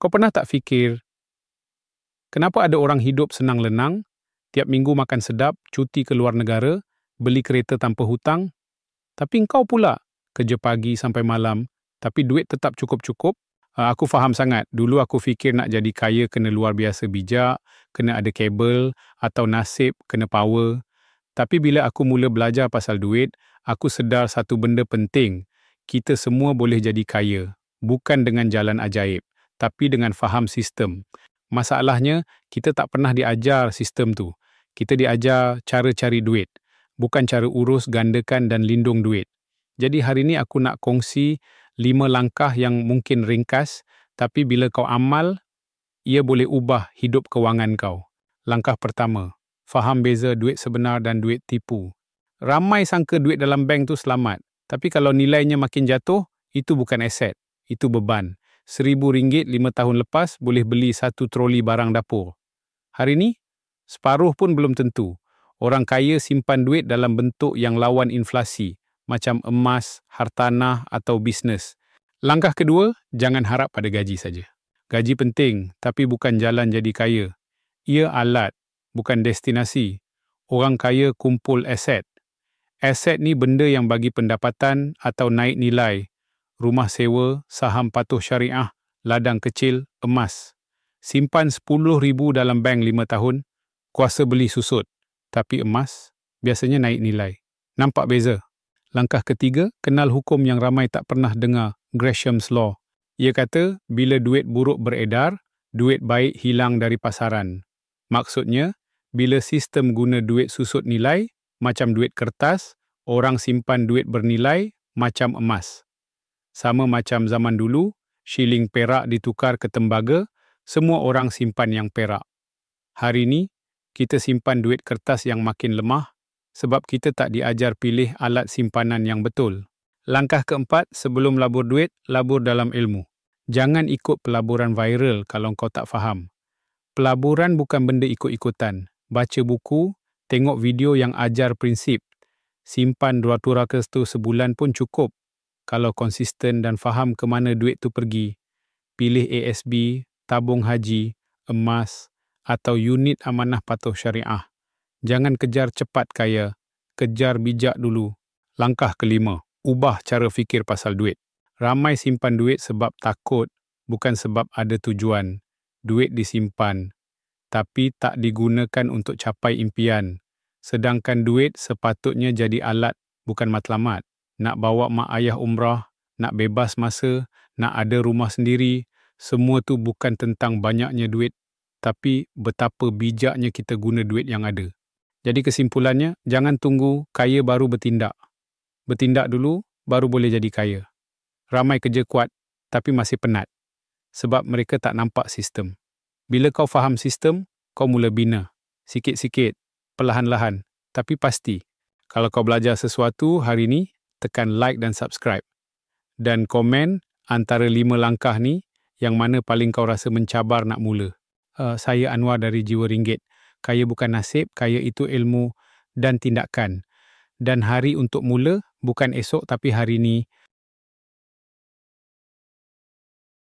Kau pernah tak fikir, kenapa ada orang hidup senang-lenang, tiap minggu makan sedap, cuti ke luar negara, beli kereta tanpa hutang, tapi engkau pula kerja pagi sampai malam, tapi duit tetap cukup-cukup? Aku faham sangat. Dulu aku fikir nak jadi kaya kena luar biasa bijak, kena ada kabel, atau nasib kena power. Tapi bila aku mula belajar pasal duit, aku sedar satu benda penting. Kita semua boleh jadi kaya, bukan dengan jalan ajaib, tapi dengan faham sistem. Masalahnya, kita tak pernah diajar sistem tu. Kita diajar cara cari duit, bukan cara urus, gandakan dan lindung duit. Jadi hari ni aku nak kongsi 5 langkah yang mungkin ringkas, tapi bila kau amal, ia boleh ubah hidup kewangan kau. Langkah pertama, faham beza duit sebenar dan duit tipu. Ramai sangka duit dalam bank tu selamat, tapi kalau nilainya makin jatuh, itu bukan aset, itu beban. RM1,000 5 tahun lepas boleh beli 1 troli barang dapur. Hari ni, separuh pun belum tentu. Orang kaya simpan duit dalam bentuk yang lawan inflasi, macam emas, hartanah atau bisnes. Langkah kedua, jangan harap pada gaji saja. Gaji penting, tapi bukan jalan jadi kaya. Ia alat, bukan destinasi. Orang kaya kumpul aset. Aset ni benda yang bagi pendapatan atau naik nilai. Rumah sewa, saham patuh syariah, ladang kecil, emas. Simpan RM10,000 dalam bank 5 tahun, kuasa beli susut. Tapi emas, biasanya naik nilai. Nampak beza? Langkah ketiga, kenal hukum yang ramai tak pernah dengar, Gresham's Law. Ia kata, bila duit buruk beredar, duit baik hilang dari pasaran. Maksudnya, bila sistem guna duit susut nilai, macam duit kertas, orang simpan duit bernilai macam emas. Sama macam zaman dulu, shilling perak ditukar ke tembaga, semua orang simpan yang perak. Hari ni, kita simpan duit kertas yang makin lemah, sebab kita tak diajar pilih alat simpanan yang betul. Langkah keempat, sebelum labur duit, labur dalam ilmu. Jangan ikut pelaburan viral kalau kau tak faham. Pelaburan bukan benda ikut-ikutan. Baca buku, tengok video yang ajar prinsip. Simpan $200 tu sebulan pun cukup. Kalau konsisten dan faham ke mana duit tu pergi. Pilih ASB, tabung haji, emas, atau unit amanah patuh syariah. Jangan kejar cepat kaya, kejar bijak dulu. Langkah kelima, ubah cara fikir pasal duit. Ramai simpan duit sebab takut, bukan sebab ada tujuan. Duit disimpan, tapi tak digunakan untuk capai impian. Sedangkan duit sepatutnya jadi alat, bukan matlamat. Nak bawa mak ayah umrah, nak bebas masa, nak ada rumah sendiri, semua tu bukan tentang banyaknya duit, tapi betapa bijaknya kita guna duit yang ada. Jadi kesimpulannya, jangan tunggu kaya baru bertindak. Bertindak dulu, baru boleh jadi kaya. Ramai kerja kuat, tapi masih penat. Sebab mereka tak nampak sistem. Bila kau faham sistem, kau mula bina. Sikit-sikit, perlahan-lahan, tapi pasti. Kalau kau belajar sesuatu hari ni, tekan like dan subscribe. Dan komen antara 5 langkah ni, yang mana paling kau rasa mencabar nak mula. Saya Anwar dari Jiwa Ringgit. Kaya bukan nasib, kaya itu ilmu dan tindakan. Dan hari untuk mula, bukan esok tapi hari ni.